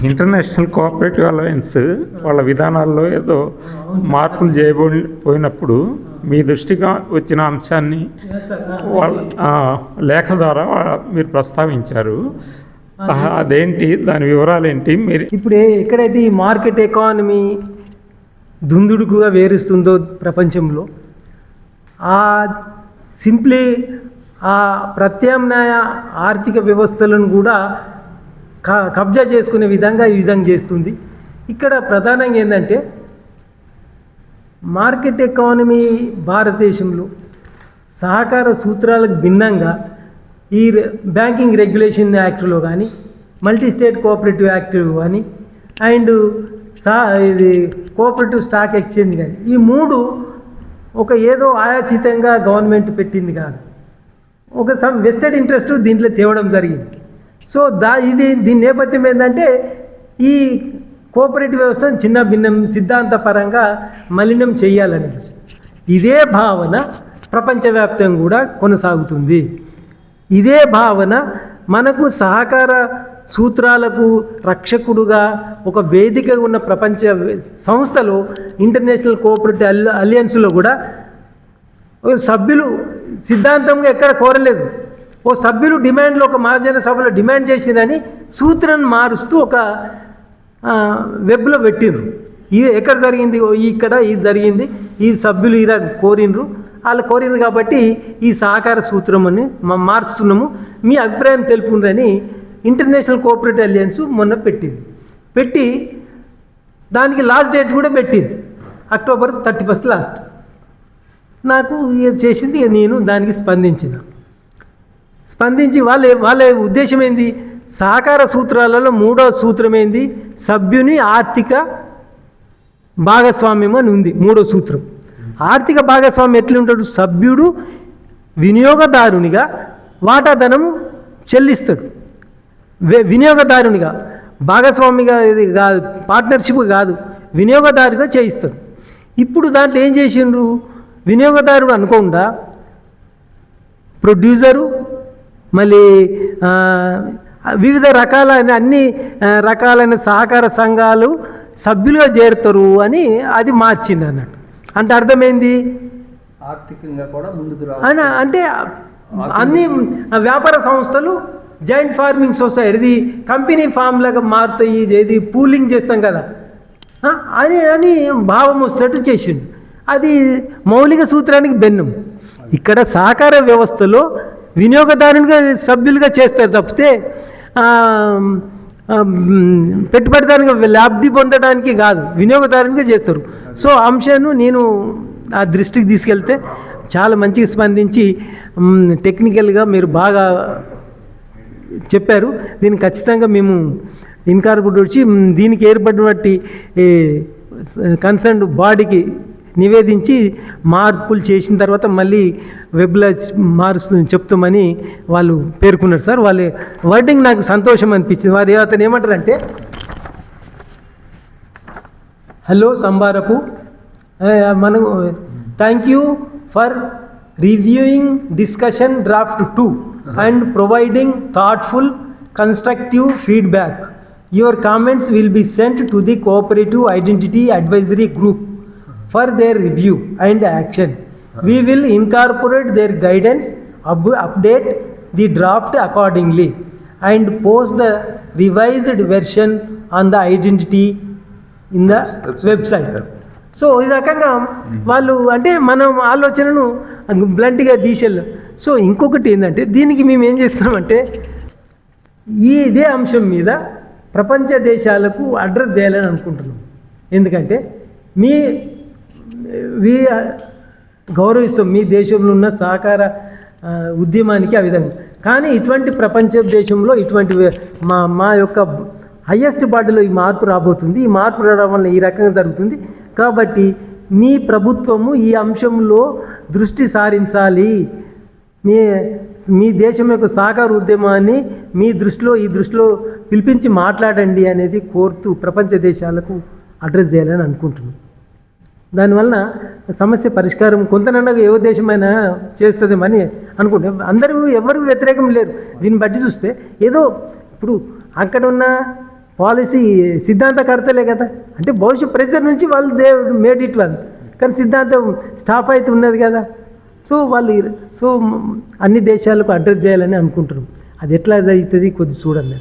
International cooperative alliance వాళ్ళ విధానాల్లో ఏదో మార్పులు చేయబోయినప్పుడు మీ దృష్టిగా వచ్చిన అంశాన్ని వాళ్ళ లేఖ ద్వారా మీరు ప్రస్తావించారు. అదేంటి, దాని వివరాలు ఏంటి? మీరు ఇప్పుడు ఎక్కడైతే ఈ మార్కెట్ ఎకానమీ దుందుడుకుగా వేరుస్తుందో ప్రపంచంలో, ఆ సింప్లీ ఆ ప్రత్యామ్నాయ ఆర్థిక వ్యవస్థలను కూడా కబ్జా చేసుకునే విధంగా ఈ విధంగా చేస్తుంది. ఇక్కడ ప్రధానంగా ఏంటంటే మార్కెట్ ఎకానమీ భారతదేశంలో సహకార సూత్రాలకు భిన్నంగా ఈ బ్యాంకింగ్ రెగ్యులేషన్ యాక్ట్లో కానీ, మల్టీ స్టేట్ కోఆపరేటివ్ యాక్ట్ కానీ, అండ్ ఇది కోఆపరేటివ్ స్టాక్ ఎక్స్చేంజ్ కానీ, ఈ మూడు ఒక ఏదో ఆయాచితంగా గవర్నమెంట్ పెట్టింది కాదు, ఒక సమ్ వెస్టెడ్ ఇంట్రెస్ట్ దీంట్లో తేవడం జరిగింది. సో దీని నేపథ్యం ఏంటంటే ఈ కోఆపరేటివ్ వ్యవస్థను చిన్న భిన్నం సిద్ధాంతపరంగా మలినం చేయాలనేది. ఇదే భావన ప్రపంచవ్యాప్తంగా కూడా కొనసాగుతుంది. ఇదే భావన మనకు సహకార సూత్రాలకు రక్షకుడుగా ఒక వేదిక ఉన్న ప్రపంచ సంస్థలో ఇంటర్నేషనల్ కోఆపరేటివ్ అలయన్స్లో కూడా సభ్యులు సిద్ధాంతంగా ఎక్కడ కోరలేదు. ఓ సభ్యులు డిమాండ్లో ఒక మహాజన సభలో డిమాండ్ చేసిరని సూత్రాన్ని మారుస్తూ ఒక వెబ్లో పెట్టిండ్రు. ఇది ఎక్కడ జరిగింది? ఇక్కడ ఇది జరిగింది, ఈ సభ్యులు ఇలా కోరినరు, వాళ్ళు కోరింది కాబట్టి ఈ సహకార సూత్రం అని మారుస్తున్నాము, మీ అభిప్రాయం తెలుపుండ్రని ఇంటర్నేషనల్ కోఆపరేటివ్ అలయన్స్ మొన్న పెట్టి దానికి లాస్ట్ డేట్ కూడా పెట్టింది, అక్టోబర్ 31 లాస్ట్. నాకు చేసింది, నేను దానికి స్పందించి వాళ్ళ ఉద్దేశం ఏంది? సహకార సూత్రాలలో 3వ సూత్రం ఏంది? సభ్యుని ఆర్థిక భాగస్వామ్యం అని ఉంది 3వ సూత్రం. ఆర్థిక భాగస్వామ్యం ఎట్లుంటాడు? సభ్యుడు వినియోగదారునిగా వాటాధనం చెల్లిస్తాడు. వినియోగదారునిగా, భాగస్వామిగా ఇది కాదు, పార్ట్నర్షిప్ కాదు, వినియోగదారుగా చేయిస్తాడు. ఇప్పుడు దాంట్లో ఏం చేసిండ్రు? వినియోగదారుడు అనుకోకుండా ప్రొడ్యూసరు, మళ్ళీ వివిధ రకాలైన అన్ని రకాలైన సహకార సంఘాలు సభ్యులుగా చేరుతారు అని అది మార్చింది అన్నట్టు. అంటే అర్థమైంది, ఆర్థికంగా కూడా ముందుకు అంటే అన్ని వ్యాపార సంస్థలు జాయింట్ ఫార్మింగ్ సొసైటీ కంపెనీ ఫామ్లాగా మారుతాయి, ఏది పూలింగ్ చేస్తాం కదా అని భావం వచ్చేటట్టు చేసిండు. అది మౌలిక సూత్రానికి భిన్నం. ఇక్కడ సహకార వ్యవస్థలో వినియోగదారునిగా సభ్యులుగా చేస్తారు తప్పితే పెట్టుబడిదారునిగా లబ్ధి పొందడానికి కాదు, వినియోగదారునిగా చేస్తారు. సో అంశాన్ని నేను ఆ దృష్టికి తీసుకెళ్తే చాలా మంచిగా స్పందించి టెక్నికల్గా మీరు బాగా చెప్పారు. దీన్ని ఖచ్చితంగా మేము ఇన్కార్పొరేట్ వచ్చి దీనికి ఏర్పడినటువంటి కన్సర్న్డ్ బాడీకి నివేదించి మార్పులు చేసిన తర్వాత మళ్ళీ వెబ్లో చెప్తామని వాళ్ళు పేర్కొన్నారు సార్. వాళ్ళ వర్డింగ్ నాకు సంతోషం అనిపించింది. వారు అతను ఏమంటారంటే, హలో సంబారపు, మనం thank you for reviewing discussion draft 2 and providing thoughtful constructive feedback. Your comments will be sent to the Cooperative Identity Advisory Group for their review and action. We will incorporate their guidance, update the draft accordingly, and post the revised version on the identity in the website. So ఈ రకంగా వాళ్ళు అంటే మనం ఆలోచనను బ్లంట్గా తీసేళ్ళం. So ఇంకొకటి ఏంటంటే, దీనికి మేము ఏం చేస్తున్నామంటే ఇదే అంశం మీద ప్రపంచ దేశాలకు అడ్రస్ చేయాలని అనుకుంటున్నాం. ఎందుకంటే గౌరవిస్తాం మీ దేశంలో ఉన్న సహకార ఉద్యమానికి ఆ విధంగా. కానీ ఇటువంటి ప్రపంచ దేశంలో ఇటువంటి మా యొక్క హయ్యెస్ట్ బాడీలో ఈ మార్పు రాబోతుంది. ఈ మార్పు రావడం వల్ల ఈ రకంగా జరుగుతుంది. కాబట్టి మీ ప్రభుత్వము ఈ అంశంలో దృష్టి సారించాలి. మీ దేశం యొక్క సహకార ఉద్యమాన్ని ఈ దృష్టిలో పిలిపించి మాట్లాడండి అనేది కోరుతూ ప్రపంచ దేశాలకు అడ్రస్ చేయాలని అనుకుంటున్నాం. దానివల్ల సమస్య పరిష్కారం కొంతనన్నా ఏ దేశమైనా చేస్తుందేమని అనుకుంటాం. ఎవరు వ్యతిరేకం లేరు. దీన్ని బట్టి చూస్తే ఏదో ఇప్పుడు అక్కడ ఉన్న పాలసీ సిద్ధాంతకర్తలే కదా, అంటే భవిష్యత్ ప్రెజర్ నుంచి వాళ్ళు దే మేడ్ ఇట్ వన్, కానీ సిద్ధాంతం స్టాప్ అయితే ఉన్నది కదా. సో వాళ్ళు అన్ని దేశాలకు అడ్రస్ చేయాలని అనుకుంటున్నాం. అది ఎట్లా అవుతుంది కొద్ది చూడండి.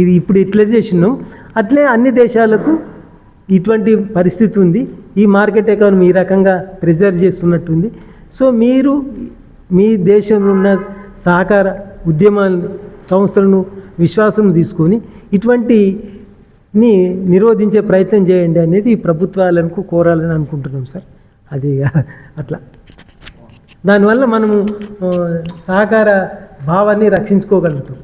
ఇది ఇప్పుడు ఇట్లా చేసినాం, అట్లే అన్ని దేశాలకు ఇటువంటి పరిస్థితి ఉంది. ఈ మార్కెట్ ఎకానమీ ఈ రకంగా ప్రెజర్ చేస్తున్నట్టుంది. సో మీరు మీ దేశంలో ఉన్న సహకార ఉద్యమాలను సంస్థలను విశ్వాసం తీసుకొని ఇటువంటిని నిరోధించే ప్రయత్నం చేయండి అనేది ఈ ప్రభుత్వాలకు కోరాలని అనుకుంటున్నాం సార్. అది అట్లా దానివల్ల మనము సహకార భావాన్ని రక్షించుకోగలుగుతాం.